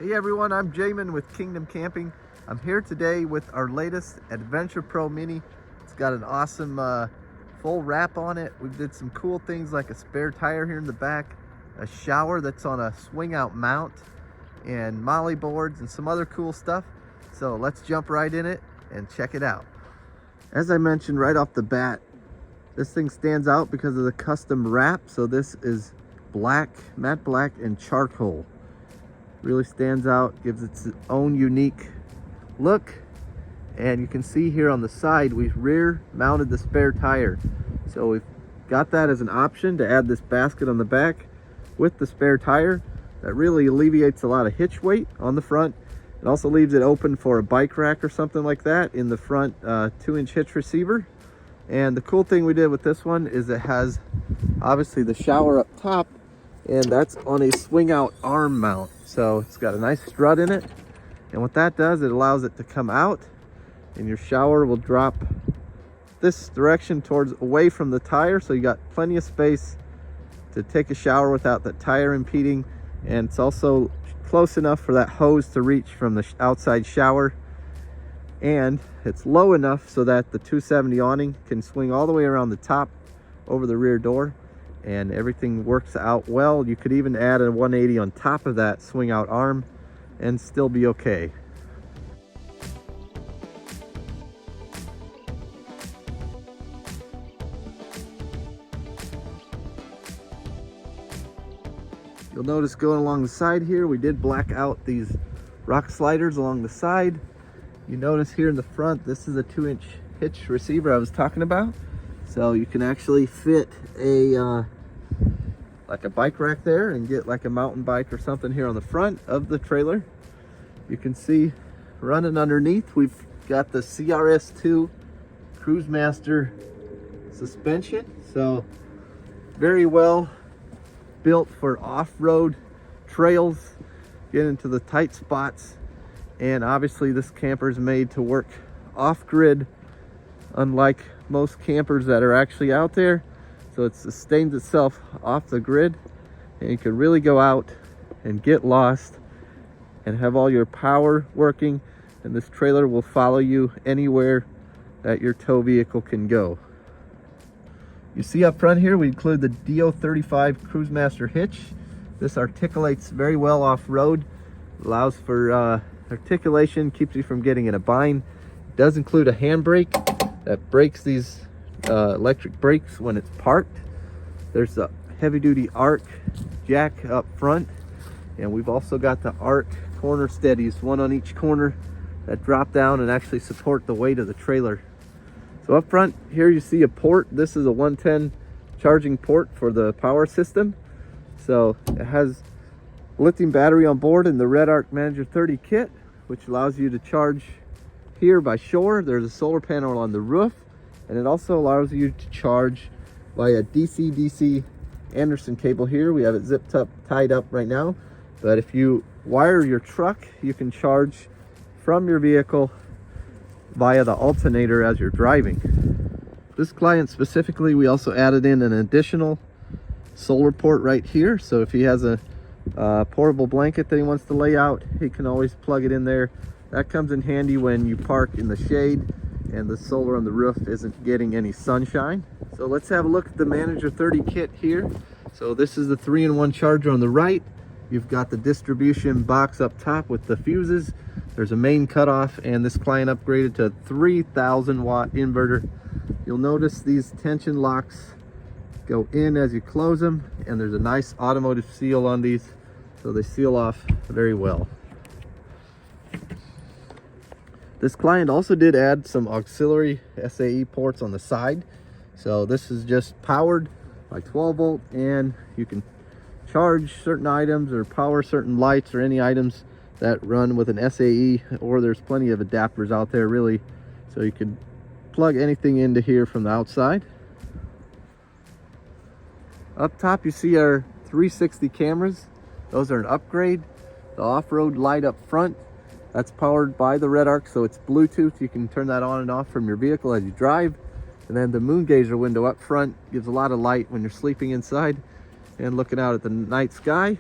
Hey everyone, I'm Jamin with Kingdom Camping. I'm here today with our latest Adventure Pro Mini. It's got an awesome full wrap on it. We did some cool things like a spare tire here in the back, a shower that's on a swing out mount, and molly boards and some other cool stuff. So let's jump right in it and check it out. As I mentioned right off the bat, this thing stands out because of the custom wrap. So this is black, matte black and charcoal. Really stands out, gives its own unique look. And you can see here on the side, we've rear mounted the spare tire. So we've got that as an option to add this basket on the back with the spare tire. That really alleviates a lot of hitch weight on the front. It also leaves it open for a bike rack or something like that in the front 2-inch hitch receiver. And the cool thing we did with this one is it has obviously the shower up top, and that's on a swing out arm mount. So it's got a nice strut in it. And what that does, it allows it to come out and your shower will drop this direction towards away from the tire. So you got plenty of space to take a shower without that tire impeding. And it's also close enough for that hose to reach from the outside shower. And it's low enough so that the 270 awning can swing all the way around the top over the rear door. And everything works out well. You could even add a 180 on top of that swing out arm and still be okay. You'll notice going along the side here, we did black out these rock sliders along the side. You notice here in the front, this is a 2-inch hitch receiver I was talking about. So you can actually fit a like a bike rack there and get like a mountain bike or something here on the front of the trailer. You can see running underneath, we've got the CRS2 Cruise Master suspension. So very well built for off-road trails, get into the tight spots. And obviously this camper is made to work off-grid, unlike most campers that are actually out there. So it sustains itself off the grid, and you can really go out and get lost and have all your power working, and this trailer will follow you anywhere that your tow vehicle can go. You see up front here, we include the DO35 Cruise Master hitch. This articulates very well off-road, allows for articulation, keeps you from getting in a bind. It does include a handbrake that brakes these electric brakes when it's parked. There's a heavy-duty arc jack up front, and we've also got the arc corner steadies, one on each corner, that drop down and actually support the weight of the trailer. So up front here you see a port. This is a 110 charging port for the power system. So it has lithium battery on board and the Red Arc Manager 30 kit, which allows you to charge here by shore. There's a solar panel on the roof, and it also allows you to charge via DC-DC Anderson cable here. We have it zipped up, tied up right now. But if you wire your truck, you can charge from your vehicle via the alternator as you're driving. This client specifically, we also added in an additional solar port right here. So if he has a portable blanket that he wants to lay out, he can always plug it in there. That comes in handy when you park in the shade and the solar on the roof isn't getting any sunshine. So let's have a look at the Manager 30 kit here. So this is the 3-in-1 charger on the right. You've got the distribution box up top with the fuses. There's a main cutoff, and this client upgraded to a 3,000 watt inverter. You'll notice these tension locks go in as you close them, and there's a nice automotive seal on these, so they seal off very well. This client also did add some auxiliary SAE ports on the side. So this is just powered by 12 volt, and you can charge certain items or power certain lights or any items that run with an SAE, or there's plenty of adapters out there really. So you can plug anything into here from the outside. Up top you see our 360 cameras. Those are an upgrade. The off-road light up front, that's powered by the Red Arc, so it's Bluetooth. You can turn that on and off from your vehicle as you drive. And then the moon gazer window up front gives a lot of light when you're sleeping inside and looking out at the night sky.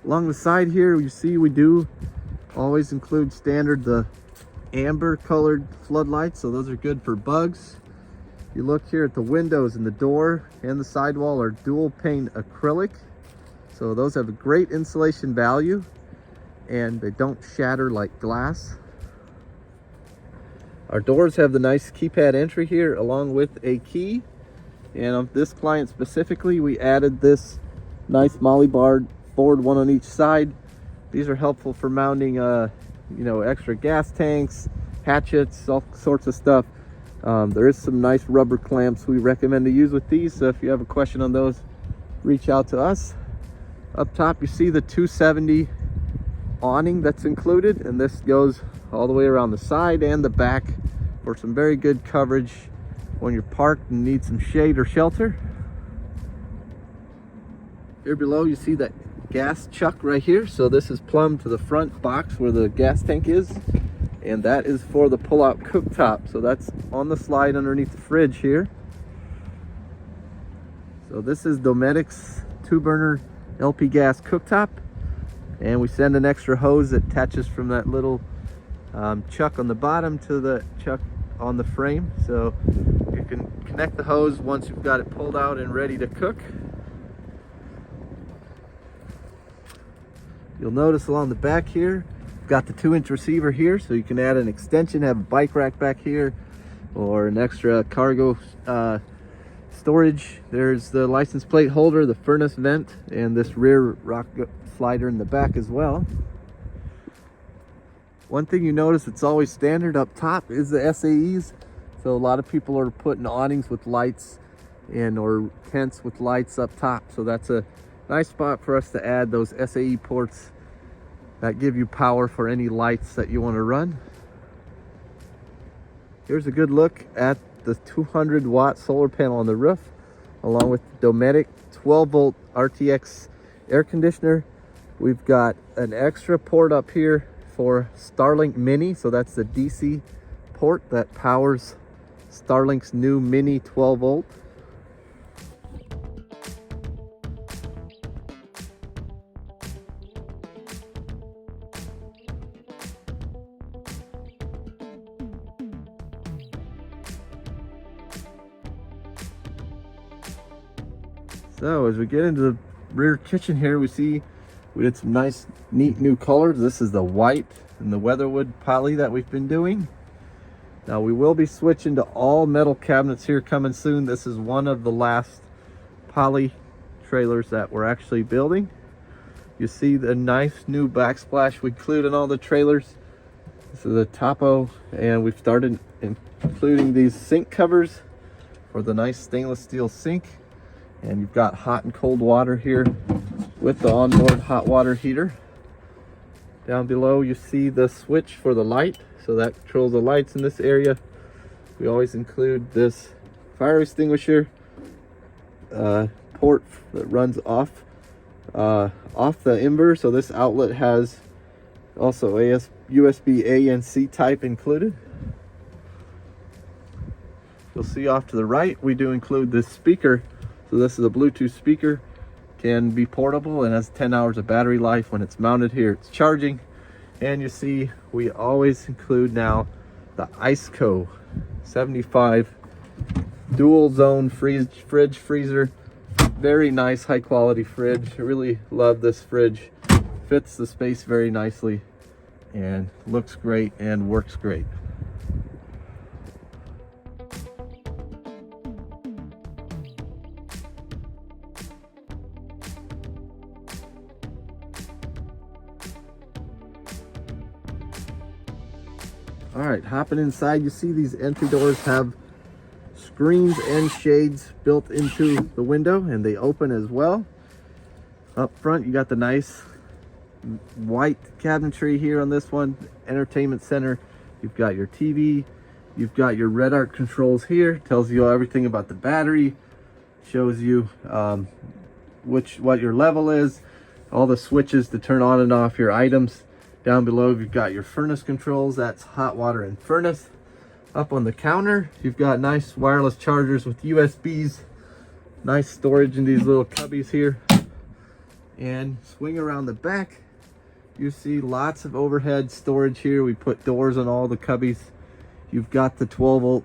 Along the side here, you see we do always include standard the amber colored floodlights, so those are good for bugs. You look here at the windows and the door and the sidewall are dual pane acrylic, so those have a great insulation value and they don't shatter like glass. Our doors have the nice keypad entry here along with a key, and on this client specifically we added this nice molly bar board, one on each side. These are helpful for mounting extra gas tanks, hatchets, all sorts of stuff. There is some nice rubber clamps we recommend to use with these, so if you have a question on those, reach out to us. Up top you see the 270 awning that's included, and this goes all the way around the side and the back for some very good coverage when you're parked and need some shade or shelter. Here below you see that gas chuck right here, so this is plumbed to the front box where the gas tank is, and that is for the pull-out cooktop, so that's on the slide underneath the fridge here. So this is Dometic's 2-burner LP gas cooktop, and we send an extra hose that attaches from that little chuck on the bottom to the chuck on the frame, so you can connect the hose once you've got it pulled out and ready to cook. You'll notice along the back here, we've got the 2-inch receiver here, so you can add an extension, have a bike rack back here, or an extra cargo storage. There's the license plate holder, the furnace vent, and this rear rock slider in the back as well. One thing you notice it's always standard up top is the SAEs. So a lot of people are putting awnings with lights or tents with lights up top. So that's a nice spot for us to add those SAE ports that give you power for any lights that you want to run. Here's a good look at the 200-watt solar panel on the roof, along with the Dometic 12-volt RTX air conditioner. We've got an extra port up here for Starlink Mini, so that's the DC port that powers Starlink's new Mini 12-volt. So as we get into the rear kitchen here, we see we did some nice, neat new colors. This is the white and the weatherwood poly that we've been doing. Now we will be switching to all metal cabinets here coming soon. This is one of the last poly trailers that we're actually building. You see the nice new backsplash we include in all the trailers. This is a topo, and we've started including these sink covers for the nice stainless steel sink. And you've got hot and cold water here with the onboard hot water heater. Down below you see the switch for the light, so that controls the lights in this area. We always include this fire extinguisher port that runs off the inverter, so this outlet has also USB A and C type included. You'll see off to the right we do include this speaker. So this is a Bluetooth speaker, can be portable and has 10 hours of battery life. When it's mounted here, it's charging. And you see we always include now the IceCo 75 dual zone fridge freezer. Very nice, high quality fridge. I really love this fridge. Fits the space very nicely and looks great and works great. All right, hopping inside, you see these entry doors have screens and shades built into the window, and they open as well. Up front, you got the nice white cabinetry here on this one, entertainment center. You've got your TV, you've got your red arc controls here, tells you everything about the battery, shows you what your level is, all the switches to turn on and off your items. Down below, you've got your furnace controls. That's hot water and furnace. Up on the counter, you've got nice wireless chargers with USBs. Nice storage in these little cubbies here. And swing around the back, you see lots of overhead storage here. We put doors on all the cubbies. You've got the 12-volt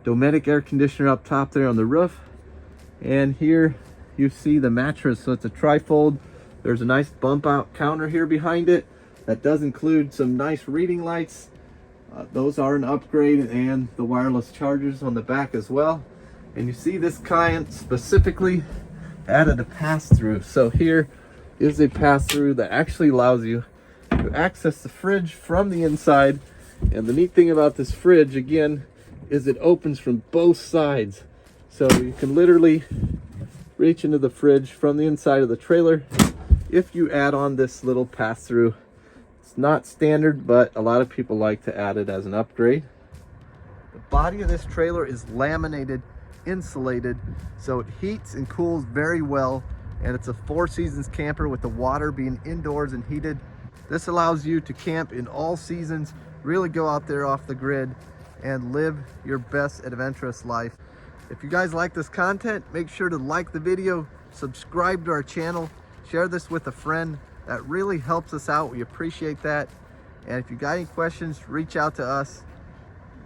Dometic air conditioner up top there on the roof. And here you see the mattress. So it's a trifold. There's a nice bump out counter here behind it. That does include some nice reading lights. Those are an upgrade, and the wireless chargers on the back as well. And you see this client specifically added a pass-through. So here is a pass-through that actually allows you to access the fridge from the inside. And the neat thing about this fridge, again, is it opens from both sides. So you can literally reach into the fridge from the inside of the trailer if you add on this little pass-through. It's not standard, but a lot of people like to add it as an upgrade. The body of this trailer is laminated, insulated, so it heats and cools very well. And it's a 4 seasons camper with the water being indoors and heated. This allows you to camp in all seasons, really go out there off the grid and live your best adventurous life. If you guys like this content, make sure to like the video, subscribe to our channel, share this with a friend. That really helps us out. We appreciate that. And if you got any questions, reach out to us.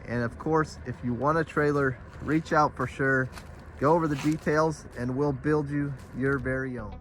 And of course, if you want a trailer, reach out for sure. Go over the details and we'll build you your very own.